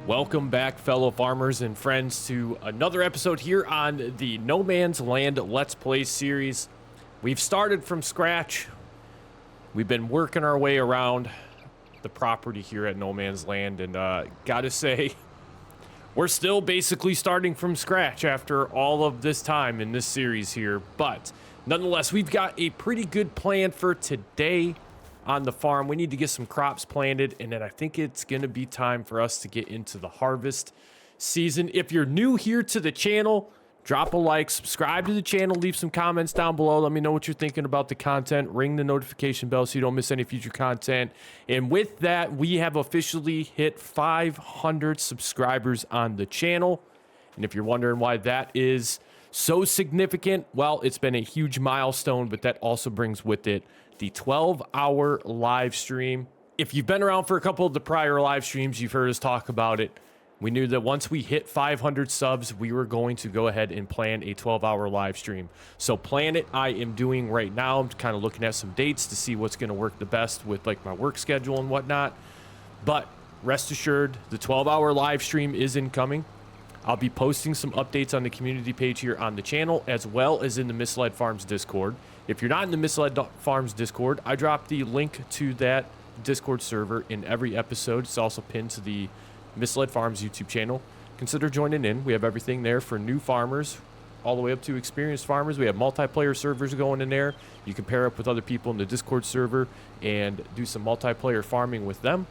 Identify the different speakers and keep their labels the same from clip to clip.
Speaker 1: Welcome back, fellow farmers and friends, to another episode here on the No Man's Land Let's Play series. We've started from scratch. We've been working our way around the property here at No Man's Land, and gotta say, we're still basically starting from scratch after all of this time in this series here. But nonetheless, we've got a pretty good plan for today on the farm. We need to get some crops planted, and then I think it's gonna be time for us to get into the harvest season. If you're new here to the channel, drop a like, subscribe to the channel, leave some comments down below. Let me know what you're thinking about the content. Ring the notification bell so you don't miss any future content. And with that, we have officially hit 500 subscribers on the channel. And if you're wondering why that is so significant, well, it's been a huge milestone, but that also brings with it the 12-hour live stream. If you've been around for a couple of the prior live streams, you've heard us talk about it. We knew that once we hit 500 subs, we were going to go ahead and plan a 12-hour live stream. So plan it, I am doing right now. I'm kind of looking at some dates to see what's going to work the best with like my work schedule and whatnot. But rest assured, the 12-hour live stream is incoming. I'll be posting some updates on the community page here on the channel, as well as in the Misled Farms Discord. If you're not in the Misled Farms Discord, I drop the link to that Discord server in every episode. It's also pinned to the Misled Farms YouTube channel. Consider joining in. We have everything there for new farmers all the way up to experienced farmers. We have multiplayer servers going in there. You can pair up with other people in the Discord server and do some multiplayer farming with them.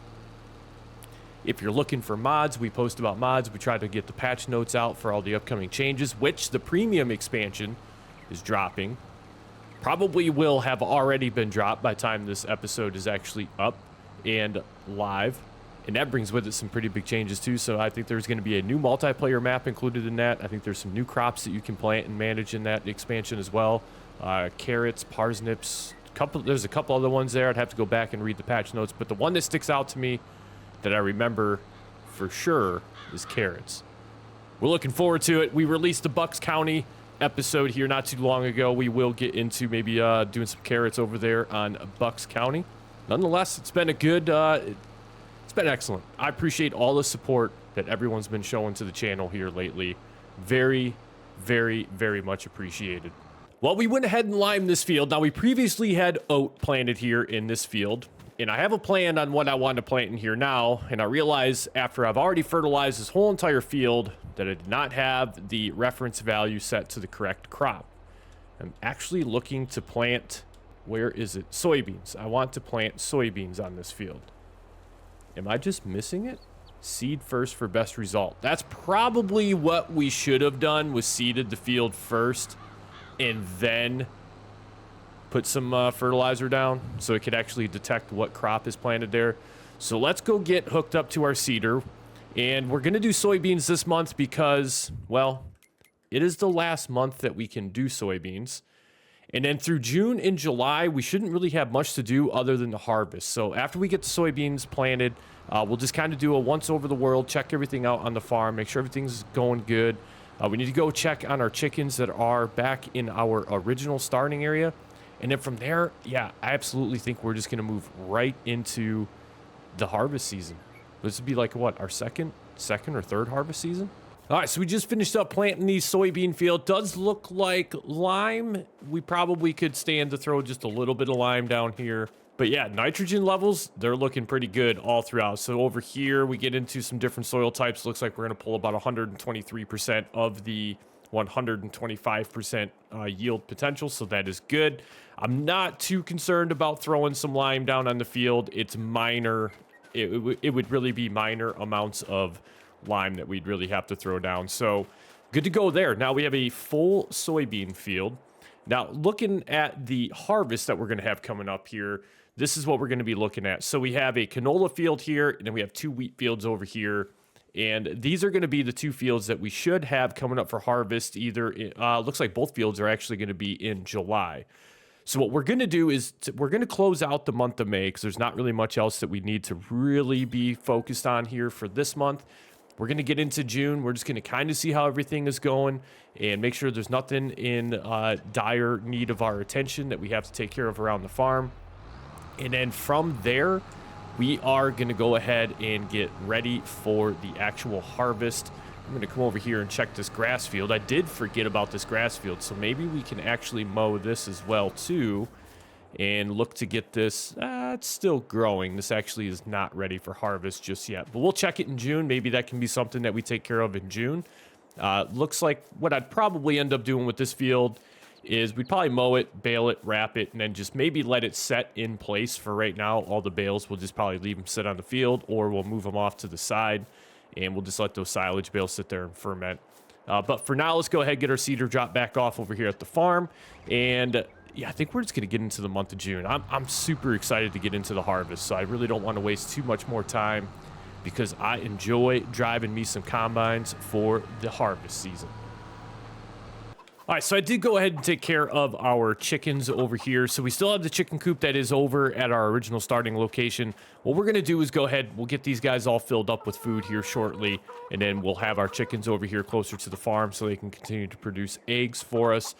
Speaker 1: If you're looking for mods, we post about mods. We try to get the patch notes out for all the upcoming changes, which the premium expansion is dropping. Probably will have already been dropped by the time this episode is actually up and live. And that brings with it some pretty big changes too. So I think there's going to be a new multiplayer map included in that. I think there's some new crops that you can plant and manage in that expansion as well. Carrots, parsnips, there's a couple other ones there. I'd have to go back and read the patch notes. But the one that sticks out to me that I remember for sure is carrots. We're looking forward to it. We released the Bucks County episode here not too long ago. We will get into maybe doing some carrots over there on Bucks County. Nonetheless, it's been a good, it's been excellent. I appreciate all the support that everyone's been showing to the channel here lately. Very, very, very much appreciated. Well, we went ahead and limed this field. Now, we previously had oat planted here in this field, and I have a plan on what I want to plant in here now, and I realize after I've already fertilized this whole entire field that I did not have the reference value set to the correct crop. I'm actually looking to plant, where is it? Soybeans. I want to plant soybeans on this field. Am I just missing it? Seed first for best result. That's probably what we should have done, was seeded the field first and then put some fertilizer down so it could actually detect what crop is planted there. So let's go get hooked up to our seeder, and we're gonna do soybeans this month because, well, it is the last month that we can do soybeans. And then through June and July, we shouldn't really have much to do other than the harvest. So after we get the soybeans planted, we'll just kind of do a once over the world, check everything out on the farm, make sure everything's going good. We need to go check on our chickens that are back in our original starting area. And then from there, yeah, I absolutely think we're just going to move right into the harvest season. This would be like, what, our second or third harvest season? All right, so we just finished up planting the soybean field. Does look like lime. We probably could stand to throw just a little bit of lime down here. But yeah, nitrogen levels, they're looking pretty good all throughout. So over here, we get into some different soil types. Looks like we're going to pull about 123% of the 125% yield potential, so that is good. I'm not too concerned about throwing some lime down on the field. It's minor. It would really be minor amounts of lime that we'd really have to throw down. So good to go there. Now we have a full soybean field. Now looking at the harvest that we're going to have coming up here, this is what we're going to be looking at. So we have a canola field here, and then we have two wheat fields over here. And these are going to be the two fields that we should have coming up for harvest. Either looks like both fields are actually going to be in July. So what we're going to do is we're going to close out the month of May because there's not really much else that we need to really be focused on here for this month. We're going to get into June. We're just going to kind of see how everything is going and make sure there's nothing in dire need of our attention that we have to take care of around the farm. And then from there, we are going to go ahead and get ready for the actual harvest. I'm going to come over here and check this grass field. I did forget about this grass field, so maybe we can actually mow this as well too and look to get this. It's still growing. This actually is not ready for harvest just yet, but we'll check it in June. Maybe that can be something that we take care of in June. Looks like what I'd probably end up doing with this field is we'd probably mow it, bale it, wrap it, and then just maybe let it set in place for right now. All the bales, we'll just probably leave them sit on the field, or we'll move them off to the side, and we'll just let those silage bales sit there and ferment. But for now, let's go ahead and get our cedar drop back off over here at the farm. And yeah, I think we're just going to get into the month of June. I'm super excited to get into the harvest, so I really don't want to waste too much more time because I enjoy driving me some combines for the harvest season. All right, so I did go ahead and take care of our chickens over here. So we still have the chicken coop that is over at our original starting location. What we're going to do is go ahead, we'll get these guys all filled up with food here shortly, and then we'll have our chickens over here closer to the farm so they can continue to produce eggs for us.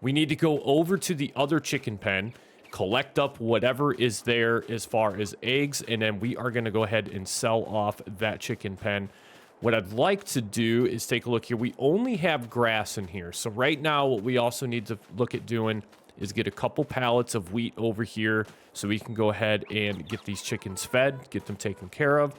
Speaker 1: We need to go over to the other chicken pen, collect up whatever is there as far as eggs, and then we are going to go ahead and sell off that chicken pen. What I'd like to do is take a look here. We only have grass in here. So right now, what we also need to look at doing is get a couple pallets of wheat over here so we can go ahead and get these chickens fed, get them taken care of.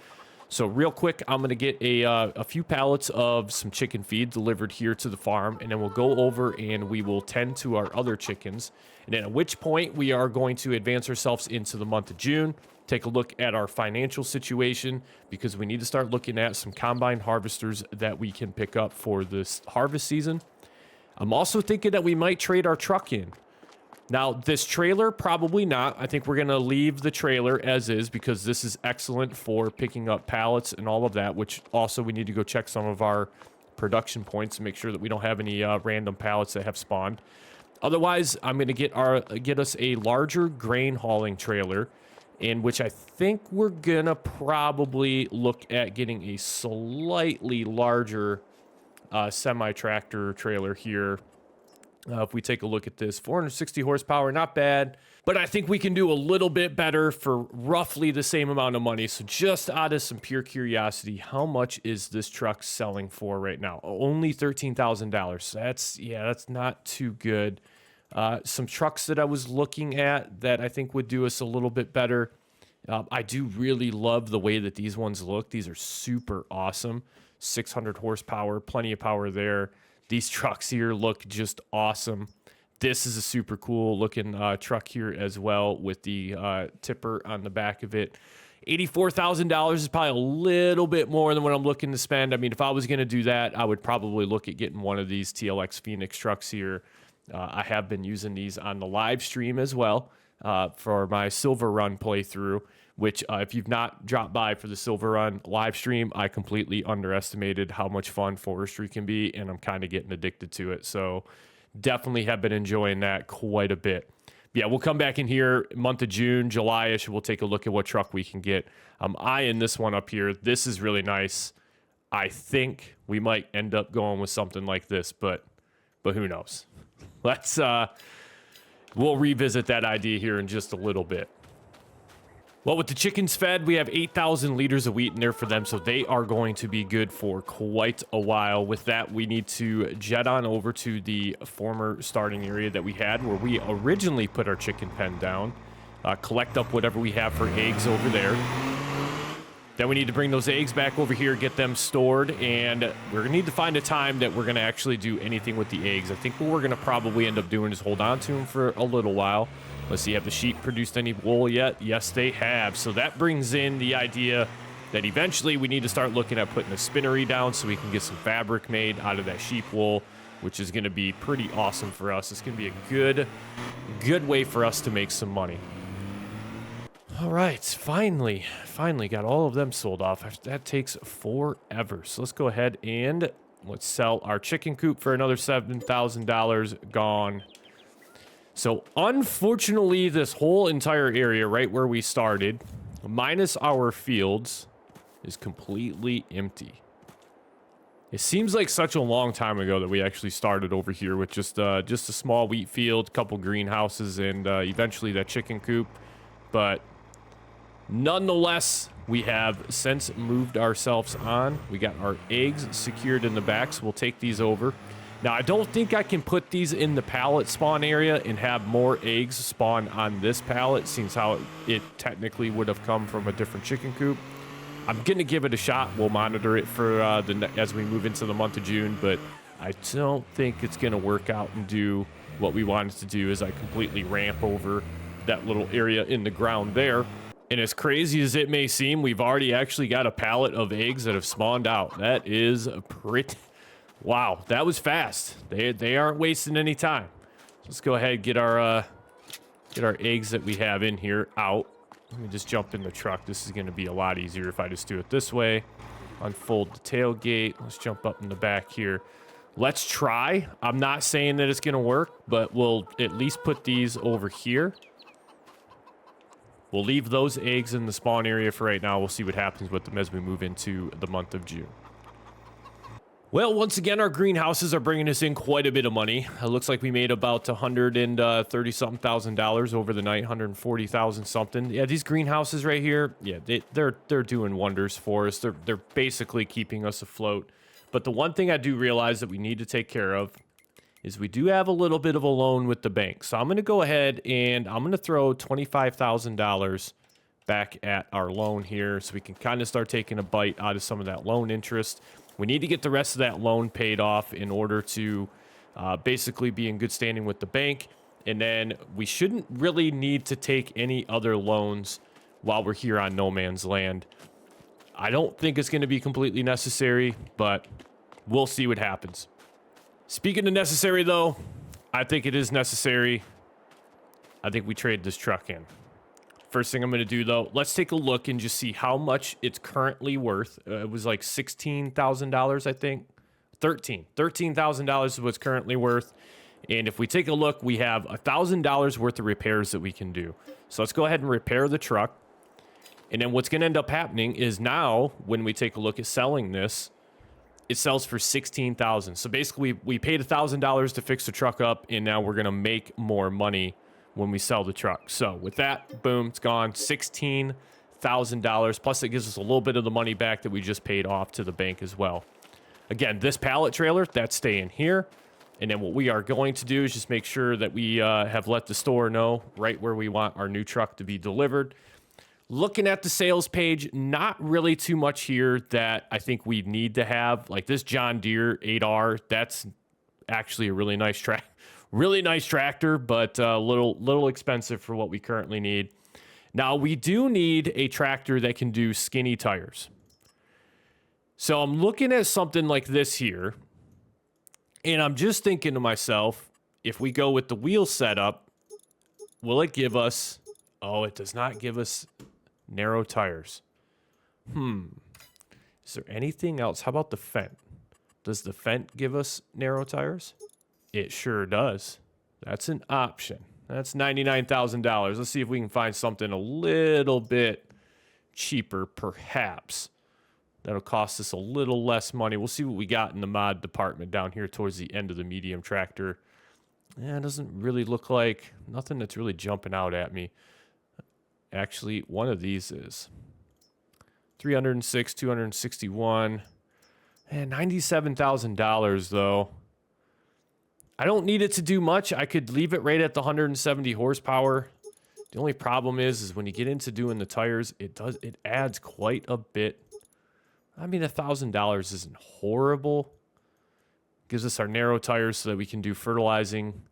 Speaker 1: So real quick, I'm going to get a few pallets of some chicken feed delivered here to the farm, and then we'll go over and we will tend to our other chickens. And then at which point we are going to advance ourselves into the month of June, take a look at our financial situation because we need to start looking at some combine harvesters that we can pick up for this harvest season. I'm also thinking that we might trade our truck in. Now, this trailer, probably not. I think we're going to leave the trailer as is because this is excellent for picking up pallets and all of that, which also we need to go check some of our production points to make sure that we don't have any random pallets that have spawned. Otherwise, I'm going to get us a larger grain hauling trailer, in which I think we're going to probably look at getting a slightly larger semi-tractor trailer here. If we take a look at this, 460 horsepower, not bad, but I think we can do a little bit better for roughly the same amount of money. So just out of some pure curiosity, how much is this truck selling for right now? Only $13,000. That's not too good. Some trucks that I was looking at that I think would do us a little bit better. I do really love the way that these ones look. These are super awesome. 600 horsepower, plenty of power there. These trucks here look just awesome. This is a super cool looking truck here as well with the tipper on the back of it. $84,000 is probably a little bit more than what I'm looking to spend. I mean, if I was going to do that, I would probably look at getting one of these TLX Phoenix trucks here. I have been using these on the live stream as well for my Silver Run playthrough, which if you've not dropped by for the Silver Run live stream, I completely underestimated how much fun forestry can be, and I'm kind of getting addicted to it. So definitely have been enjoying that quite a bit. Yeah, we'll come back in here month of June, July-ish. We'll take a look at what truck we can get. I'm eyeing this one up here. This is really nice. I think we might end up going with something like this, but who knows? We'll revisit that idea here in just a little bit. Well, with the chickens fed, we have 8,000 liters of wheat in there for them, so they are going to be good for quite a while. With that, we need to jet on over to the former starting area that we had where we originally put our chicken pen down, collect up whatever we have for eggs over there. Then we need to bring those eggs back over here, get them stored, and we're going to need to find a time that we're going to actually do anything with the eggs. I think what we're going to probably end up doing is hold on to them for a little while. Let's see, have the sheep produced any wool yet? Yes, they have. So that brings in the idea that eventually we need to start looking at putting a spinnery down so we can get some fabric made out of that sheep wool, which is going to be pretty awesome for us. It's going to be a good way for us to make some money. All right, finally got all of them sold off. That takes forever. So let's go ahead and let's sell our chicken coop for another $7,000 gone. So unfortunately, this whole entire area right where we started, minus our fields, is completely empty. It seems like such a long time ago that we actually started over here with just a small wheat field, couple greenhouses, and eventually that chicken coop. But Nonetheless, we have since moved ourselves on. We got our eggs secured in the back, so we'll take these over. Now, I don't think I can put these in the pallet spawn area and have more eggs spawn on this pallet, since how it technically would have come from a different chicken coop. I'm going to give it a shot. We'll monitor it for as we move into the month of June, but I don't think it's going to work out and do what we wanted to do, as I completely ramp over that little area in the ground there. And as crazy as it may seem, we've already actually got a pallet of eggs that have spawned out. That is pretty... Wow, that was fast. They aren't wasting any time. Let's go ahead and get our eggs that we have in here out. Let me just jump in the truck. This is going to be a lot easier if I just do it this way. Unfold the tailgate. Let's jump up in the back here. Let's try. I'm not saying that it's going to work, but we'll at least put these over here. We'll leave those eggs in the spawn area for right now. We'll see what happens with them as we move into the month of June. Well, once again, our greenhouses are bringing us in quite a bit of money. It looks like we made about $130-something thousand over the night, 140,000 something. Yeah, these greenhouses right here, yeah, they're doing wonders for us. They're basically keeping us afloat. But the one thing I do realize that we need to take care of is we do have a little bit of a loan with the bank. So I'm going to go ahead and I'm going to throw $25,000 back at our loan here, so we can kind of start taking a bite out of some of that loan interest. We need to get the rest of that loan paid off in order to basically be in good standing with the bank. And then we shouldn't really need to take any other loans while we're here on No Man's Land. I don't think it's going to be completely necessary, but we'll see what happens. Speaking of necessary, though, I think it is necessary. I think we trade this truck in. First thing I'm going to do, though, let's take a look and just see how much it's currently worth. It was like $16,000, I think. $13,000 is what's currently worth. And if we take a look, we have $1,000 worth of repairs that we can do. So let's go ahead and repair the truck. And then what's going to end up happening is now, when we take a look at selling this, it sells for $16,000. So basically, we paid $1,000 to fix the truck up, and now we're going to make more money when we sell the truck. So with that, boom, it's gone. $16,000. Plus, it gives us a little bit of the money back that we just paid off to the bank as well. Again, this pallet trailer, that's staying here. And then what we are going to do is just make sure that we have let the store know right where we want our new truck to be delivered. Looking at the sales page, not really too much here that I think we need to have. Like this John Deere 8R, that's actually a really nice tractor, but a little expensive for what we currently need. Now, we do need a tractor that can do skinny tires. So I'm looking at something like this here, and I'm just thinking to myself, if we go with the wheel setup, will it give us... Oh, it does not give us narrow tires. Is there anything else? How about the Fendt? Does the Fendt give us narrow tires? It sure does. That's an option. That's $99,000. Let's see if we can find something a little bit cheaper, perhaps. That'll cost us a little less money. We'll see what we got in the mod department down here towards the end of the medium tractor. Yeah, it doesn't really look like nothing that's really jumping out at me. Actually, one of these is 306, 261, and $97,000 though. I don't need it to do much. I could leave it right at the 170 horsepower. The only problem is when you get into doing the tires, it adds quite a bit. I mean, $1,000 isn't horrible. Gives us our narrow tires so that we can do fertilizing,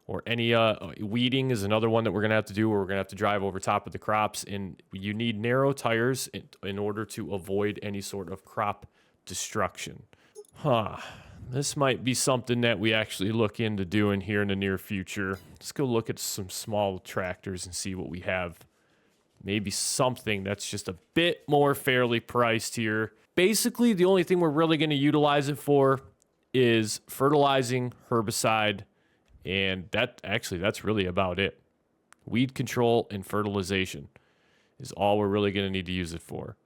Speaker 1: or any weeding is another one that we're going to have to do, where we're going to have to drive over top of the crops. And you need narrow tires in order to avoid any sort of crop destruction. This might be something that we actually look into doing here in the near future. Let's go look at some small tractors and see what we have. Maybe something that's just a bit more fairly priced here. Basically, the only thing we're really going to utilize it for is fertilizing, herbicide, and that's really about it. Weed control and fertilization is all we're really going to need to use it for.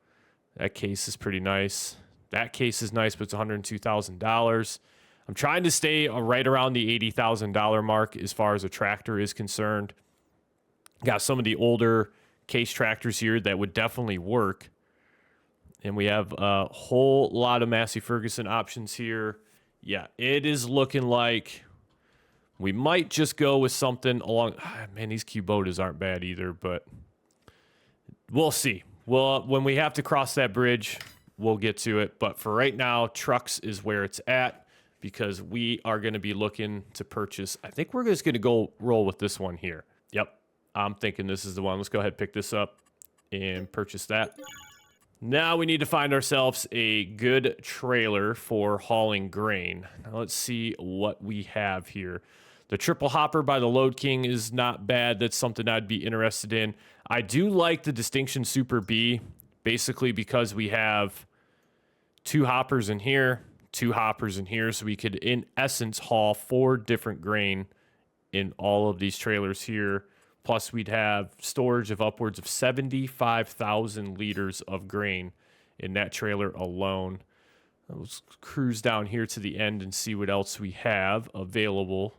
Speaker 1: That case is pretty nice. That case is nice, but it's $102,000. I'm trying to stay right around the $80,000 mark as far as a tractor is concerned. Got some of the older case tractors here that would definitely work. And we have a whole lot of Massey Ferguson options here. Yeah, it is looking like we might just go with something along... man, these Kubotas aren't bad either, but we'll see. Well, when we have to cross that bridge, we'll get to it. But for right now, trucks is where it's at because we are going to be looking to purchase... I think we're just going to go roll with this one here. Yep, I'm thinking this is the one. Let's go ahead and pick this up and purchase that. Now we need to find ourselves a good trailer for hauling grain. Now let's see what we have here. The triple hopper by the Load King is not bad. That's something I'd be interested in. I do like the Distinction Super B, basically because we have 2 hoppers in here, 2 hoppers in here, so we could, in essence, haul 4 different grain in all of these trailers here. Plus, we'd have storage of upwards of 75,000 liters of grain in that trailer alone. Let's cruise down here to the end and see what else we have available.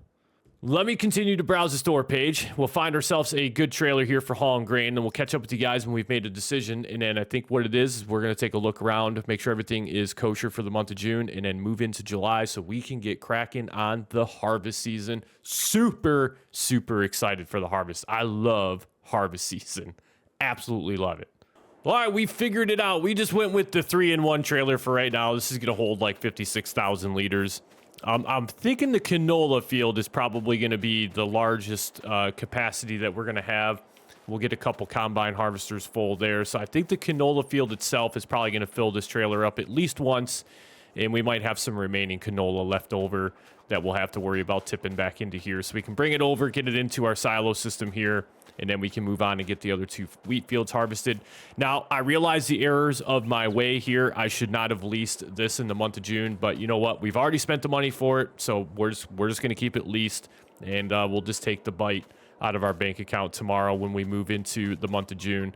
Speaker 1: Let me continue to browse the store page. We'll find ourselves a good trailer here for hauling grain, and we'll catch up with you guys when we've made a decision. And then I think what it is we're going to take a look around, make sure everything is kosher for the month of June, and then move into July so we can get cracking on the harvest season. Super, super excited for the harvest. I love harvest season. Absolutely love it. All right, we figured it out. We just went with the 3-in-1 trailer for right now. This is going to hold like 56,000 liters. I'm thinking the canola field is probably going to be the largest capacity that we're going to have. We'll get a couple combine harvesters full there. So I think the canola field itself is probably going to fill this trailer up at least once. And we might have some remaining canola left over that we'll have to worry about tipping back into here. So we can bring it over, get it into our silo system here, and then we can move on and get the other 2 wheat fields harvested. Now, I realize the errors of my way here. I should not have leased this in the month of June, but you know what? We've already spent the money for it, so we're just going to keep it leased, and we'll just take the bite out of our bank account tomorrow when we move into the month of June.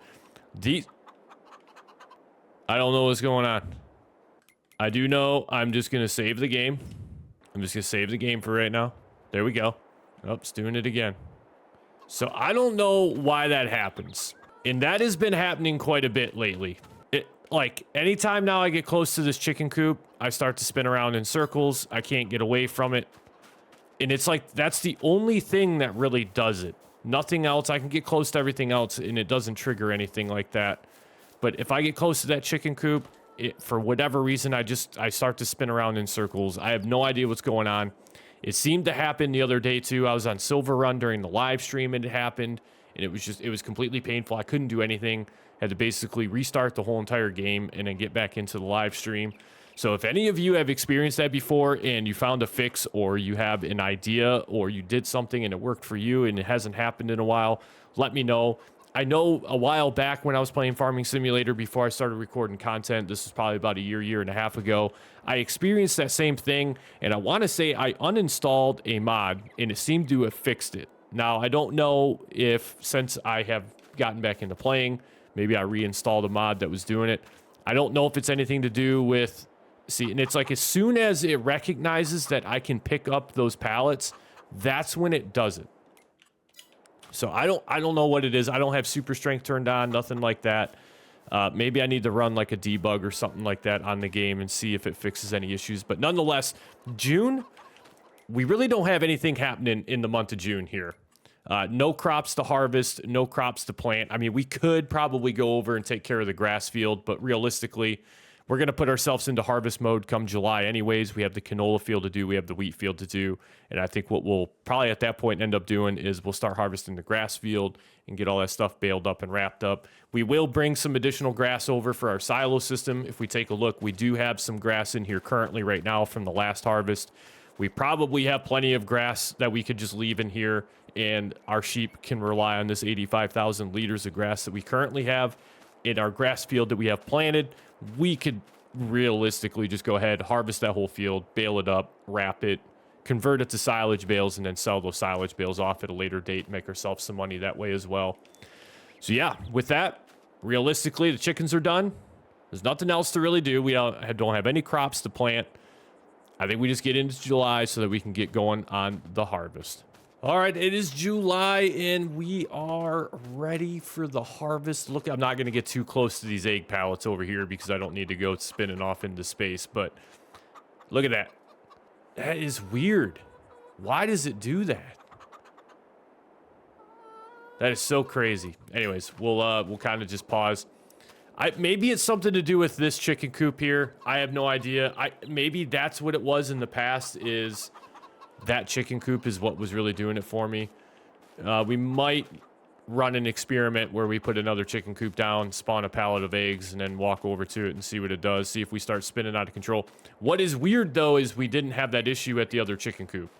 Speaker 1: I don't know what's going on. I do know I'm just going to save the game. I'm just going to save the game for right now. There we go. Oh, it's doing it again. So I don't know why that happens. And that has been happening quite a bit lately. Like, anytime now I get close to this chicken coop, I start to spin around in circles. I can't get away from it. And it's like, that's the only thing that really does it. Nothing else. I can get close to everything else, and it doesn't trigger anything like that. But if I get close to that chicken coop, for whatever reason, I start to spin around in circles. I have no idea what's going on. It seemed to happen the other day too. I was on Silver Run during the live stream and it happened, and it was completely painful. I couldn't do anything. Had to basically restart the whole entire game and then get back into the live stream. So if any of you have experienced that before and you found a fix, or you have an idea, or you did something and it worked for you and it hasn't happened in a while, let me know. I know a while back when I was playing Farming Simulator before I started recording content, this was probably about a year and a half ago, I experienced that same thing, and I want to say I uninstalled a mod, and it seemed to have fixed it. Now, I don't know if, since I have gotten back into playing, maybe I reinstalled a mod that was doing it. I don't know if it's anything to do with... See, and it's like as soon as it recognizes that I can pick up those pallets, that's when it does it. So I don't know what it is. I don't have super strength turned on, nothing like that. Maybe I need to run like a debug or something like that on the game and see if it fixes any issues. But nonetheless, June, we really don't have anything happening in the month of June here. No crops to harvest, no crops to plant. I mean, we could probably go over and take care of the grass field, but realistically, we're going to put ourselves into harvest mode come July anyways. We have the canola field to do. We have the wheat field to do. And I think what we'll probably at that point end up doing is we'll start harvesting the grass field and get all that stuff baled up and wrapped up. We will bring some additional grass over for our silo system. If we take a look, we do have some grass in here currently right now from the last harvest. We probably have plenty of grass that we could just leave in here, and our sheep can rely on this 85,000 liters of grass that we currently have in our grass field that we have planted. We could realistically just go ahead, harvest that whole field, bale it up, wrap it, convert it to silage bales, and then sell those silage bales off at a later date, make ourselves some money that way as well. So yeah, with that, realistically, the chickens are done. There's nothing else to really do. We don't have any crops to plant. I think we just get into July so that we can get going on the harvest. All right, it is July and we are ready for the harvest. Look, I'm not going to get too close to these egg pallets over here because I don't need to go spinning off into space, but look at that. That is weird. Why does it do that? That is so crazy. Anyways, we'll kind of just pause. Maybe it's something to do with this chicken coop here. I have no idea. Maybe that's what it was in the past, is that chicken coop is what was really doing it for me. We might run an experiment where we put another chicken coop down, spawn a pallet of eggs, and then walk over to it and see what it does. See if we start spinning out of control. What is weird, though, is we didn't have that issue at the other chicken coop.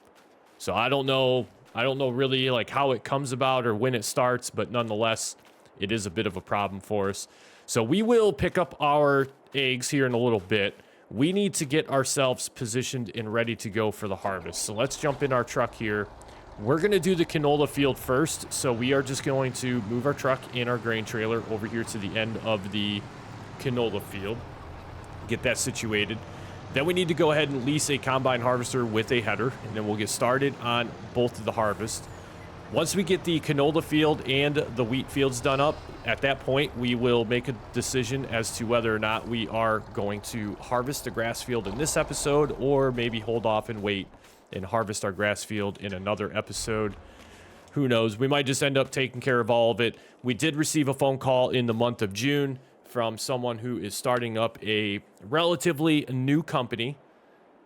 Speaker 1: So I don't know really like how it comes about or when it starts, but nonetheless, it is a bit of a problem for us. So we will pick up our eggs here in a little bit. We need to get ourselves positioned and ready to go for the harvest. So let's jump in our truck here. We're going to do the canola field first. So we are just going to move our truck and our grain trailer over here to the end of the canola field. Get that situated. Then we need to go ahead and lease a combine harvester with a header, and then we'll get started on both of the harvest. Once we get the canola field and the wheat fields done up, at that point, we will make a decision as to whether or not we are going to harvest the grass field in this episode, or maybe hold off and wait and harvest our grass field in another episode. Who knows? We might just end up taking care of all of it. We did receive a phone call in the month of June from someone who is starting up a relatively new company,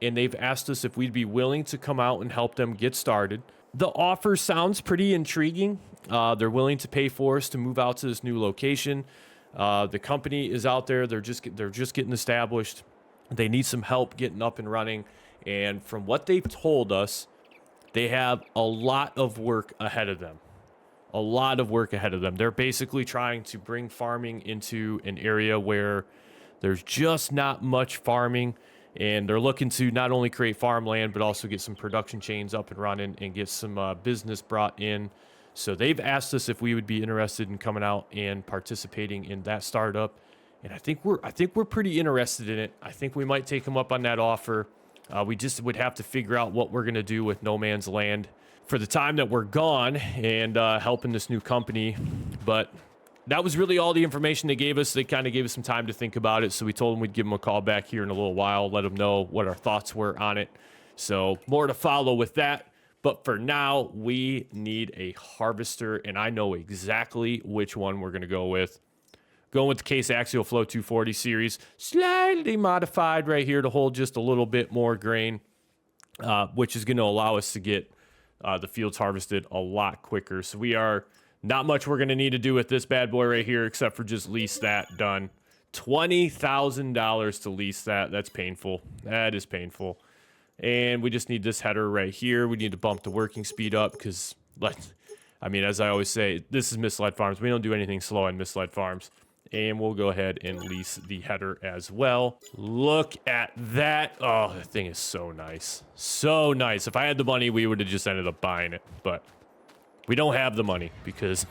Speaker 1: and they've asked us if we'd be willing to come out and help them get started. The offer sounds pretty intriguing. They're willing to pay for us to move out to this new location. The company is out there. They're just getting established. They need some help getting up and running. And from what they've told us, they have a lot of work ahead of them. A lot of work ahead of them. They're basically trying to bring farming into an area where there's just not much farming. And they're looking to not only create farmland, but also get some production chains up and running and get some business brought in. So they've asked us if we would be interested in coming out and participating in that startup. And I think we're pretty interested in it. I think we might take them up on that offer. We just would have to figure out what we're going to do with No Man's Land for the time that we're gone and helping this new company. But that was really all the information they gave us. They kind of gave us some time to think about it. So we told them we'd give them a call back here in a little while, let them know what our thoughts were on it. So more to follow with that. But for now, we need a harvester, and I know exactly which one we're going to go with. Going with the Case Axial Flow 240 series, slightly modified right here to hold just a little bit more grain, which is going to allow us to get the fields harvested a lot quicker. So we are not much we're going to need to do with this bad boy right here, except for just lease that done. $20,000 to lease that. That's painful. That is painful. And we just need this header right here. We need to bump the working speed up because, as I always say, this is Misled Farms. We don't do anything slow on Misled Farms. And we'll go ahead and lease the header as well. Look at that. Oh, that thing is so nice. So nice. If I had the money, we would have just ended up buying it. But we don't have the money because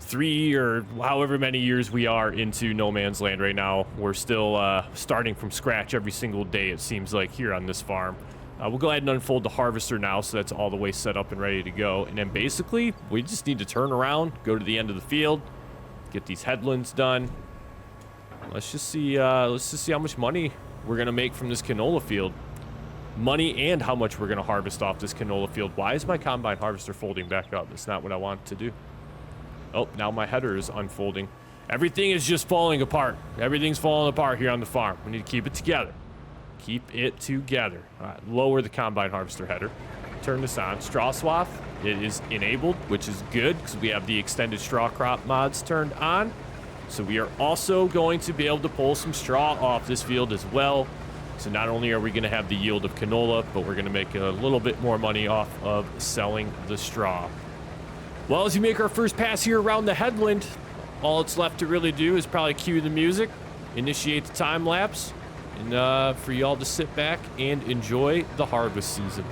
Speaker 1: 3 or however many years we are into No Man's Land right now, we're still starting from scratch every single day, it seems like, here on this farm. We'll go ahead and unfold the harvester now, so that's all the way set up and ready to go. And then basically, we just need to turn around, go to the end of the field, get these headlands done. Let's just see how much money we're gonna make from this canola field. Money and how much we're gonna harvest off this canola field. Why is my combine harvester folding back up? That's not what I want to do. Oh, now my header is unfolding. Everything is just falling apart. Everything's falling apart here on the farm. We need to keep it together. Keep it together. All right, lower the combine harvester header. Turn this on. Straw swath, it is enabled, which is good because we have the extended straw crop mods turned on. So we are also going to be able to pull some straw off this field as well. So not only are we going to have the yield of canola, but we're going to make a little bit more money off of selling the straw. Well, as you make our first pass here around the headland, all it's left to really do is probably cue the music, initiate the time lapse, and for y'all to sit back and enjoy the harvest season.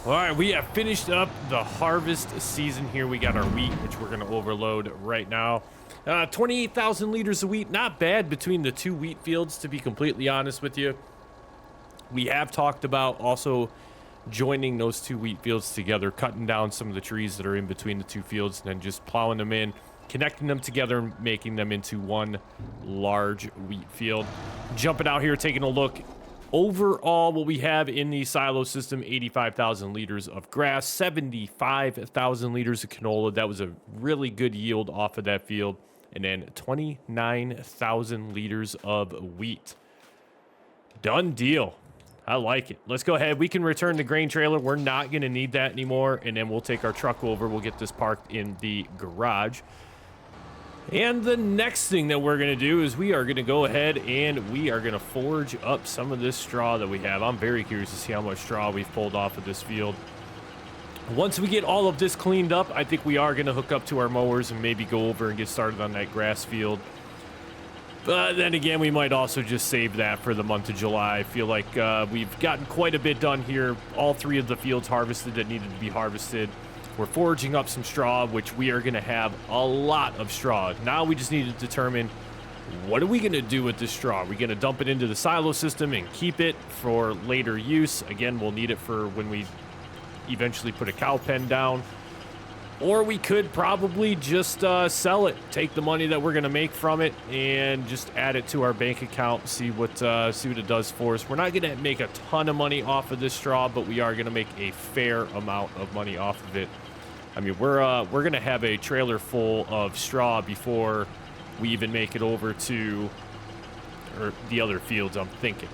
Speaker 1: All right, we have finished up the harvest season here. We got our wheat, which we're going to overload right now. 28,000 liters of wheat, not bad between the two wheat fields, to be completely honest with you. We have talked about also joining those two wheat fields together, cutting down some of the trees that are in between the two fields, and then just plowing them in, connecting them together, and making them into one large wheat field. Jumping out here, taking a look. Overall, what we have in the silo system, 85,000 liters of grass, 75,000 liters of canola. That was a really good yield off of that field. And then 29,000 liters of wheat. Done deal. I like it. Let's go ahead. We can return the grain trailer. We're not going to need that anymore. And then we'll take our truck over. We'll get this parked in the garage. And the next thing that we're going to do is we are going to go ahead and we are going to forage up some of this straw that we have. I'm very curious to see how much straw we've pulled off of this field. Once we get all of this cleaned up, I think we are going to hook up to our mowers and maybe go over and get started on that grass field. But then again, we might also just save that for the month of July. I feel like we've gotten quite a bit done here. All three of the fields harvested that needed to be harvested. We're foraging up some straw, which we are going to have a lot of straw. Now we just need to determine, what are we going to do with this straw? Are we going to dump it into the silo system and keep it for later use? Again, we'll need it for when we eventually put a cow pen down. Or we could probably just sell it, take the money that we're going to make from it, and just add it to our bank account, see what it does for us. We're not going to make a ton of money off of this straw, but we are going to make a fair amount of money off of it. I mean, we're going to have a trailer full of straw before we even make it over to the other fields, I think.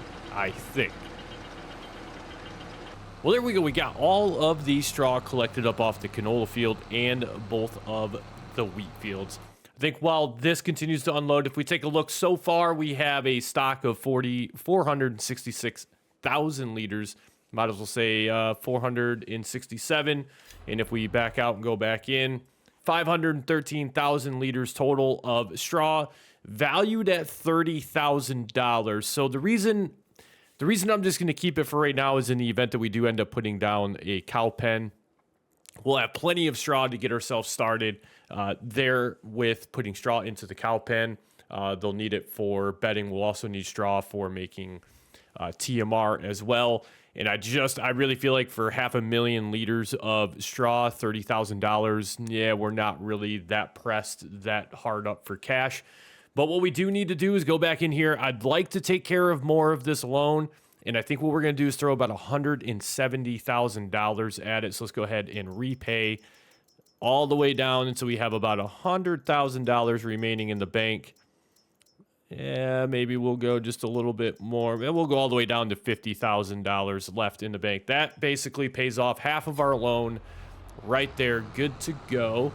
Speaker 1: Well, there we go. We got all of the straw collected up off the canola field and both of the wheat fields. I think while this continues to unload, if we take a look so far, we have a stock of 466,000 liters. Might as well say 467. And if we back out and go back in, 513,000 liters total of straw, valued at $30,000. So the reason I'm just going to keep it for right now is in the event that we do end up putting down a cow pen, we'll have plenty of straw to get ourselves started there with putting straw into the cow pen. They'll need it for bedding. We'll also need straw for making TMR as well. And I really feel like for 500,000 liters of straw, $30,000, yeah, we're not really that pressed, that hard up for cash. But what we do need to do is go back in here. I'd like to take care of more of this loan. And I think what we're going to do is throw about $170,000 at it. So let's go ahead and repay all the way down until we have about $100,000 remaining in the bank. Yeah, maybe we'll go just a little bit more. We'll go all the way down to $50,000 left in the bank. That basically pays off half of our loan right there. Good to go.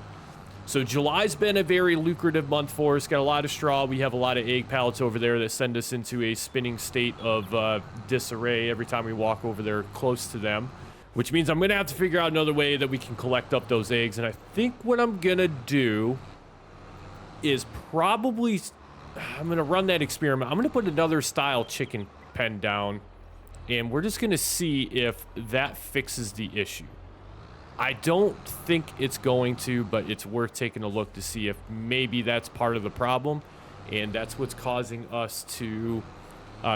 Speaker 1: So July's been a very lucrative month for us. Got a lot of straw. We have a lot of egg pallets over there that send us into a spinning state of disarray every time we walk over there close to them, which means I'm going to have to figure out another way that we can collect up those eggs. And I think what I'm going to do is probably... I'm going to run that experiment. I'm going to put another style chicken pen down, and we're just going to see if that fixes the issue. I don't think it's going to, but it's worth taking a look to see if maybe that's part of the problem, and that's what's causing us to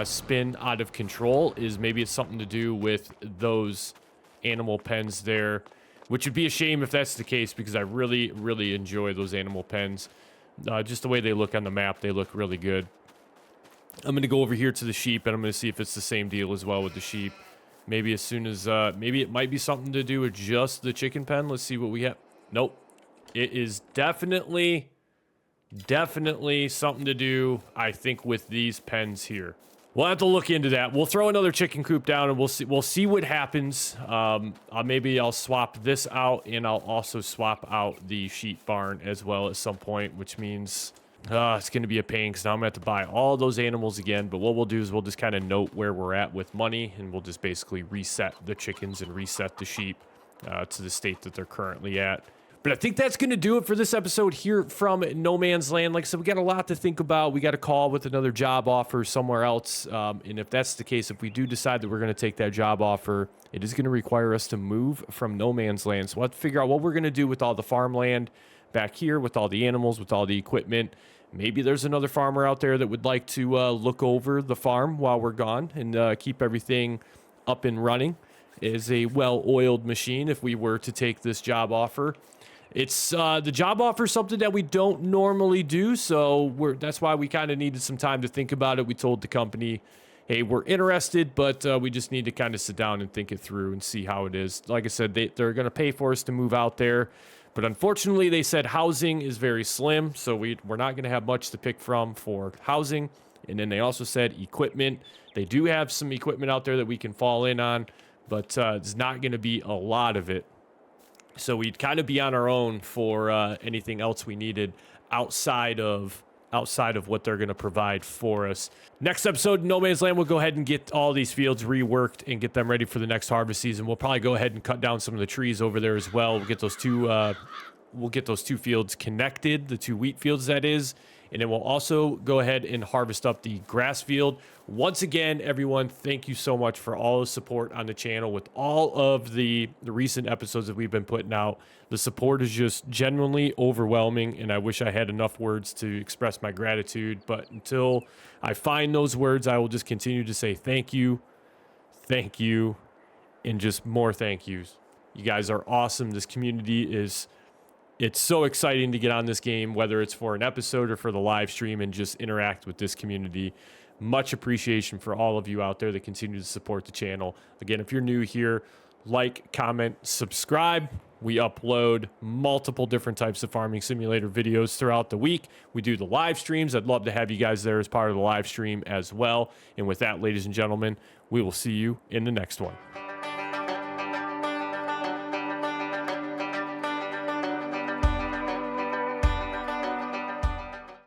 Speaker 1: spin out of control, is maybe it's something to do with those animal pens there, which would be a shame if that's the case, because I really, really enjoy those animal pens. Just the way they look on the map, they look really good. I'm going to go over here to the sheep, and I'm going to see if it's the same deal as well with the sheep. Maybe as soon as, maybe it might be something to do with just the chicken pen. Let's see what we have. Nope. It is definitely something to do, I think, with these pens here. We'll have to look into that. We'll throw another chicken coop down, and we'll see what happens. Maybe I'll swap this out, and I'll also swap out the sheep barn as well at some point, which means it's going to be a pain, because now I'm going to have to buy all those animals again. But what we'll do is we'll just kind of note where we're at with money, and we'll just basically reset the chickens and reset the sheep to the state that they're currently at. But I think that's going to do it for this episode here from No Man's Land. Like I said, we got a lot to think about. We got a call with another job offer somewhere else. And if that's the case, if we do decide that we're going to take that job offer, it is going to require us to move from No Man's Land. So we'll have to figure out what we're going to do with all the farmland back here, with all the animals, with all the equipment. Maybe there's another farmer out there that would like to look over the farm while we're gone and keep everything up and running. It is a well-oiled machine if we were to take this job offer. It's the job offer is something that we don't normally do, so that's why we kind of needed some time to think about it. We told the company, hey, we're interested, but we just need to kind of sit down and think it through and see how it is. Like I said, they're going to pay for us to move out there, but unfortunately, they said housing is very slim, so we're not going to have much to pick from for housing. And then they also said equipment. They do have some equipment out there that we can fall in on, but it's not going to be a lot of it. So we'd kind of be on our own for anything else we needed outside of what they're going to provide for us. Next episode, No Man's Land, we'll go ahead and get all these fields reworked and get them ready for the next harvest season. We'll probably go ahead and cut down some of the trees over there as well. We'll get those two fields connected, the 2 wheat fields that is. And then we'll also go ahead and harvest up the grass field. Once again, everyone, thank you so much for all the support on the channel with all of the recent episodes that we've been putting out. The support is just genuinely overwhelming, and I wish I had enough words to express my gratitude. But until I find those words, I will just continue to say thank you, and just more thank yous. You guys are awesome. This community is... It's so exciting to get on this game, whether it's for an episode or for the live stream, and just interact with this community. Much appreciation for all of you out there that continue to support the channel. Again, if you're new here, like, comment, subscribe. We upload multiple different types of farming simulator videos throughout the week. We do the live streams. I'd love to have you guys there as part of the live stream as well. And with that, ladies and gentlemen, we will see you in the next one.